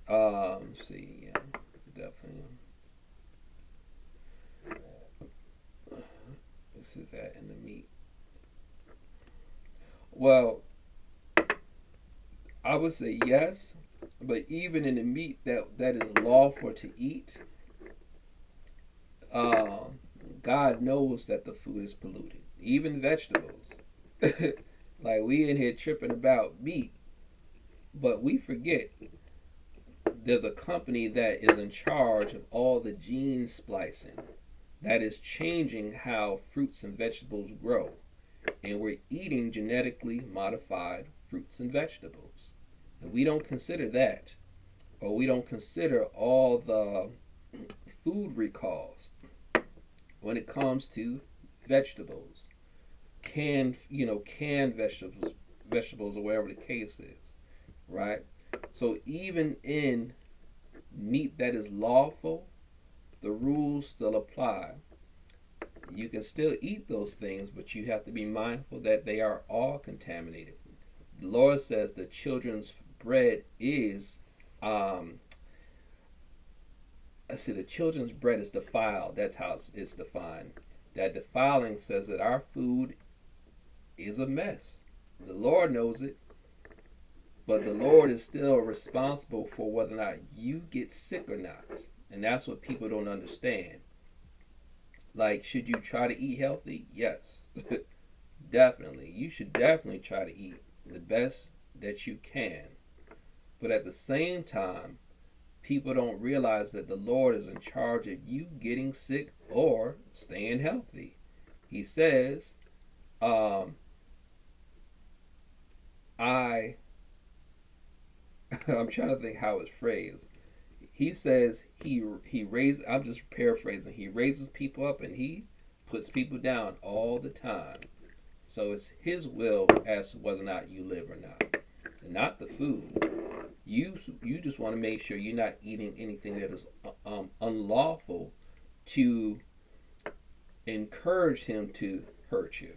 See, yeah, definitely. This is that in the meat. Well, I would say yes, but even in the meat that is lawful to eat, uh, God knows that the food is polluted, even vegetables. Like we in here tripping about meat, but we forget there's a company that is in charge of all the gene splicing that is changing how fruits and vegetables grow. And we're eating genetically modified fruits and vegetables. And we don't consider that, or we don't consider all the food recalls when it comes to vegetables, canned vegetables, or whatever the case is, right? So even in meat that is lawful, the rules still apply. You can still eat those things, but you have to be mindful that they are all contaminated. The Lord says the children's bread is, um, I see the children's bread is defiled. That's how it's defined. That defiling says that our food is a mess. The Lord knows it, but the Lord is still responsible for whether or not you get sick or not. And that's what people don't understand. Like, should you try to eat healthy? Yes, definitely. You should definitely try to eat the best that you can. But at the same time, people don't realize that the Lord is in charge of you getting sick or staying healthy. He says, um, I, I'm trying to think how it's phrased. He says he raises. I'm just paraphrasing. He raises people up and he puts people down all the time. So it's his will as to whether or not you live or not, and not the food. You just want to make sure you're not eating anything that is unlawful to encourage him to hurt you.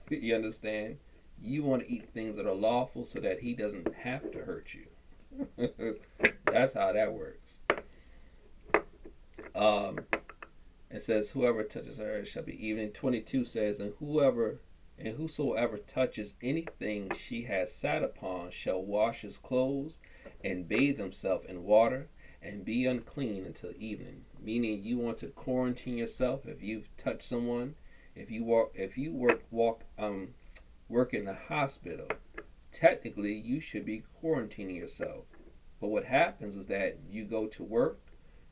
You understand? You want to eat things that are lawful so that he doesn't have to hurt you. That's how that works. Um, it says, "Whoever touches her shall be even." 22 says, and whosoever touches anything she has sat upon shall wash his clothes and bathe himself in water and be unclean until evening. Meaning, you want to quarantine yourself if you've touched someone. If you work in a hospital, technically you should be quarantining yourself. But what happens is that you go to work,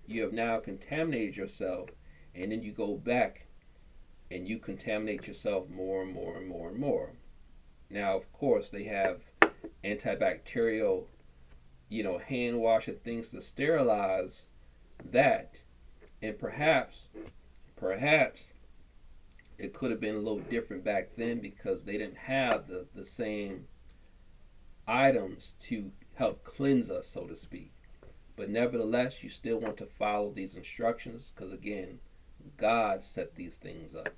you have now contaminated yourself, and then you go back and you contaminate yourself more and more and more and more. Now, of course, they have antibacterial, hand wash and things to sterilize that. And perhaps it could have been a little different back then because they didn't have the same items to help cleanse us, so to speak. But nevertheless, you still want to follow these instructions because, again, God set these things up.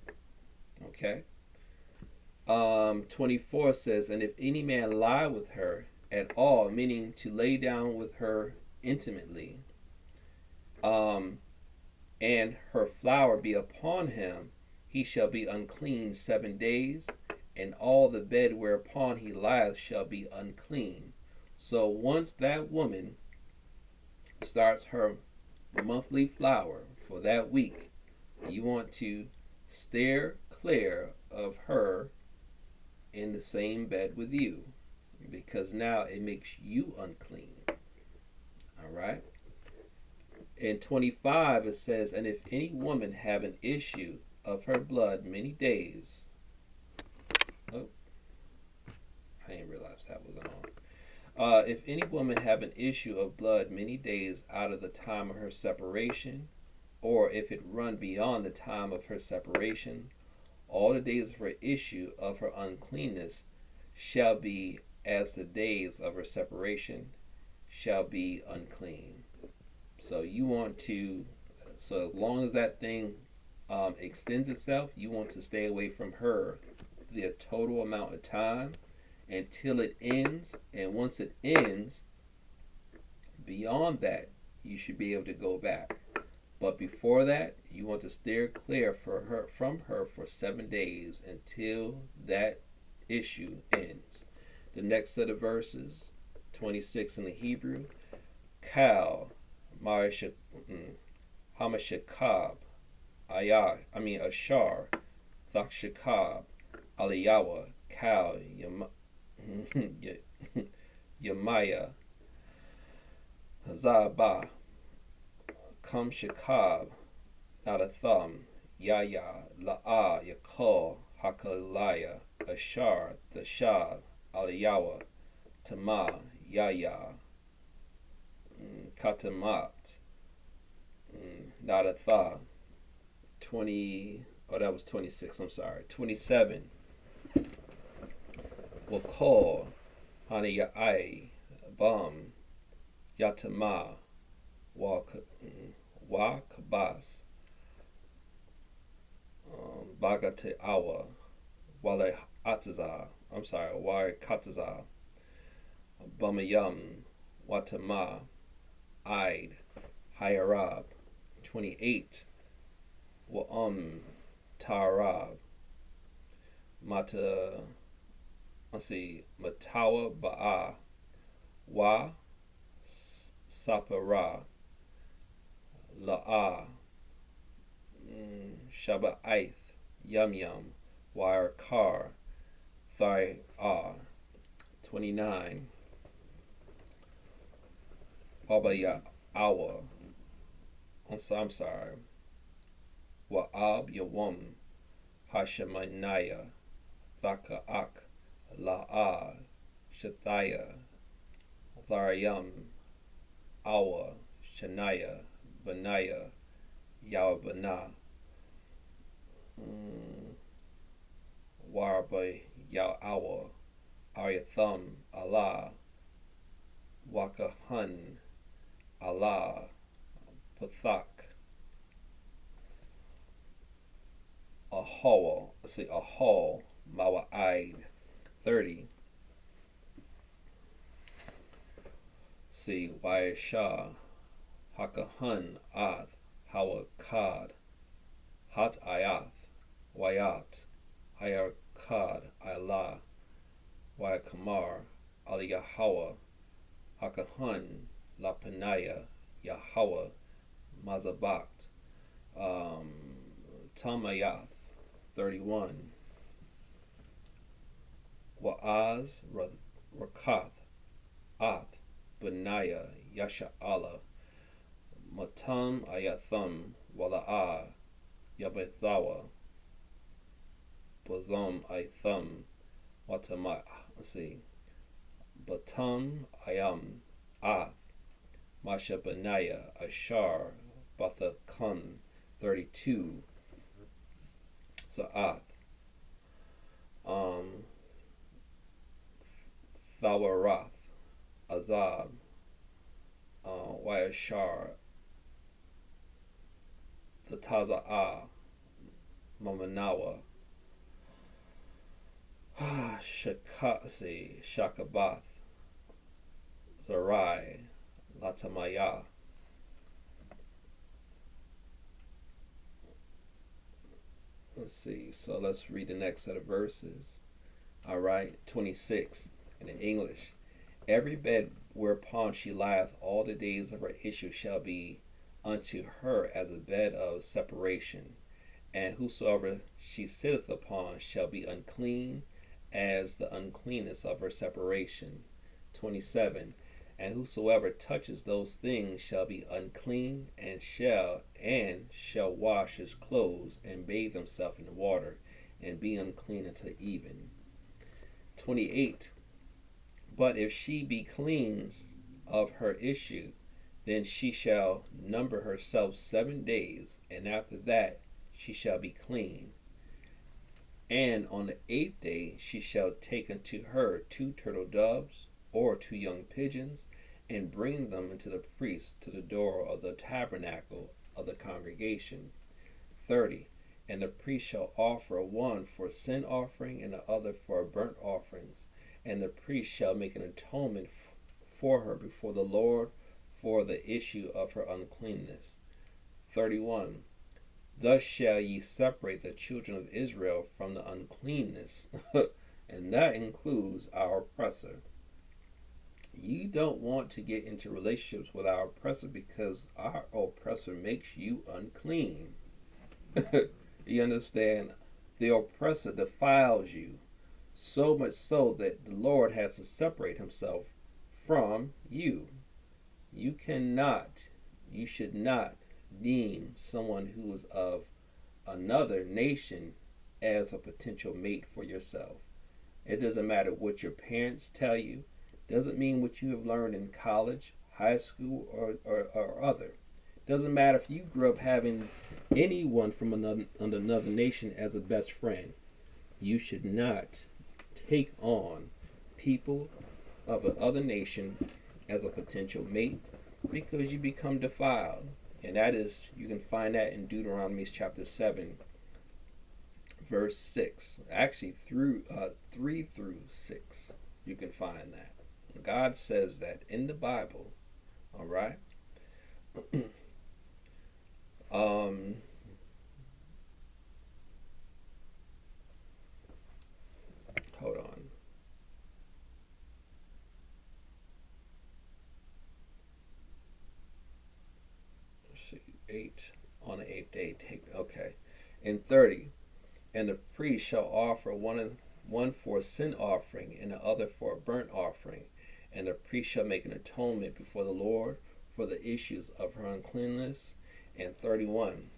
Okay? 24 says, "And if any man lie with her at all," meaning to lay down with her intimately, um, "and her flower be upon him, he shall be unclean 7 days, and all the bed whereupon he lieth shall be unclean." So once that woman starts her monthly flower for that week, you want to steer clear of her in the same bed with you because now it makes you unclean. All right? In 25 it says, "And if any woman have an issue of her blood many days." Oh, I didn't realize that was on. "If any woman have an issue of blood many days out of the time of her separation, or if it run beyond the time of her separation, all the days of her issue of her uncleanness shall be as the days of her separation shall be unclean." So you want to, so as long as that thing extends itself, you want to stay away from her the total amount of time until it ends. And once it ends, Beyond that, you should be able to go back. But before that, you want to steer clear from her for 7 days until that issue ends. The next set of verses, 26 in the Hebrew, Kal, Hamashakab, Ashar, Thakshakab, Aliyawa, Kal, Yamaya, Zabah, Kamshakab, Nadatham, Yaya, La'a, Yakol, Hakalaya, Ashar, Thashab, Aliyawa, Tama, Yaya, Katamat, Nadatha, 20, oh, that was 26, I'm sorry, 27, Wakol, Hanayai, Bam, Yatama, Wakabas, Bagate Awa, Wale Ataza, I'm sorry, Wale Kataza, Bamayam, Watama, Ide, Hayarab, 28, Tarab, Matawa Ba'a, Wa Sapara, La'a, Shaba'ith, Yum Yum, Wire Kar, Thai 29, Wabaya Awa, I'm sorry, Wa'ab Yawam, Hashemanaya, Thaka'ak, La'a, Shathaya, Tharayam, Awa, Shanaya, Benaya, Yawabana, Warba Yawawa, Aryatham, Allah, Wakahan, Allah, Pathak, Ahol, Mawa'id, 30. Waisha, Hakahan, Ath, Hawakad, Hat Ayath, Wayat, Hayarkad, Allah, Wayakamar, Aliyahawa, Hakahan, Lapanaya, Yahweh, Mazabat, Tamayath, 31. Wa'az, Rakath, Ath, Benaya, Yasha'ala, Matam Ayatham, Wala'a, Yabethawa, Bazam Aitham, Watama, Batam Ayam, Ath, Masha Benaya, Ashar, Bathakam, 32. So Ath, Thawarath, Azab, Wayashar, the Taza'ah, Mamanawa, Shakabath, Zarai, Latamaya. So let's read the next set of verses. All right, 26, and in English. Every bed whereupon she lieth all the days of her issue shall be unto her as a bed of separation, and whosoever she sitteth upon shall be unclean as the uncleanness of her separation. 27. And whosoever touches those things shall be unclean, and shall wash his clothes, and bathe himself in water, and be unclean until even. 28. But if she be cleansed of her issue, then she shall number herself 7 days, and after that she shall be clean. And on the 8th day she shall take unto her 2 turtle doves, or 2 young pigeons, and bring them unto the priest to the door of the tabernacle of the congregation. 30. And the priest shall offer one for a sin offering, and the other for burnt offerings. And the priest shall make an atonement for her before the Lord for the issue of her uncleanness. 31. Thus shall ye separate the children of Israel from the uncleanness. And that includes our oppressor. You don't want to get into relationships with our oppressor because our oppressor makes you unclean. You understand? The oppressor defiles you, so much so that the Lord has to separate himself from you. You should not deem someone who is of another nation as a potential mate for yourself. It doesn't matter what your parents tell you. Doesn't mean what you have learned in college, high school, or other. Doesn't matter if you grew up having anyone from another nation as a best friend. You should not take on people of another nation as a potential mate because you become defiled. And that is, you can find that in Deuteronomy chapter 7, verse 6. Actually, through 3 through 6, you can find that. God says that in the Bible. All right. Hold on. Let's see, 8 on the 8th day. Okay. In 30, and the priest shall offer one for a sin offering and the other for a burnt offering. And the priest shall make an atonement before the Lord for the issues of her uncleanness. And 31.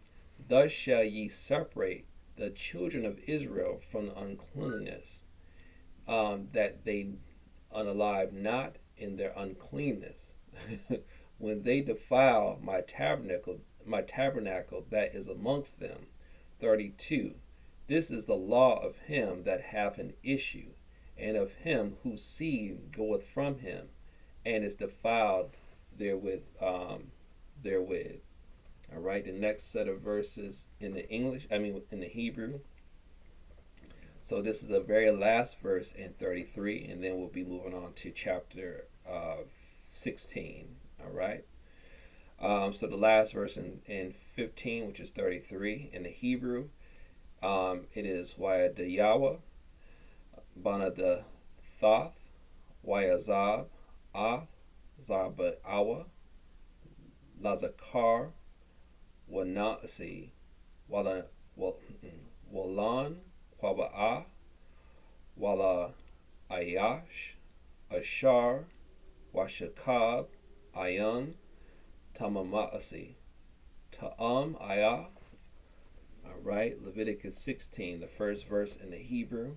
Thus shall ye separate the children of Israel from the uncleanness, that they unalive not in their uncleanness, when they defile my tabernacle that is amongst them. 32. This is the law of him that hath an issue, and of him whose seed goeth from him, and is defiled therewith. All right, the next set of verses in the in the Hebrew. So this is the very last verse in 33, and then we'll be moving on to chapter 16. All right. So the last verse in 15, which is 33 in the Hebrew, it is Waya de Yahweh, Bana de Thoth, Waya Zab, Ath, Zaba Awa, Lazakar, Wanasi, Walan, Kwaba'a, Wala Ayash, Ashar, Washakab, Ayan, Tamama'asi, Ta'am Ayah. All right, Leviticus 16, the first verse in the Hebrew.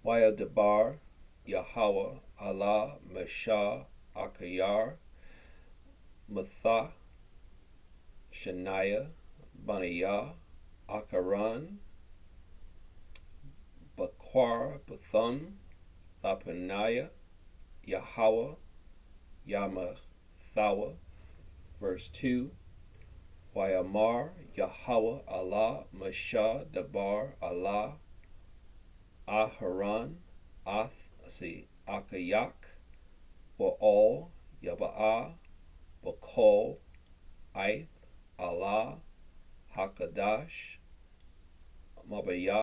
Waya Debar, Yahweh, Allah, Meshah, Akayar, Matha, Shaniah, Baniyah, Akaran, Bakwar, Bathum, Lapanaya, Yahweh, Yamathawa. Verse 2. Wayamar, Yahweh, Allah, Mashah, Dabar, Allah, Aharon, Akayak, Baal, Yaba'ah, Bakol, Ith, Allah, Hakadash, Mabayah.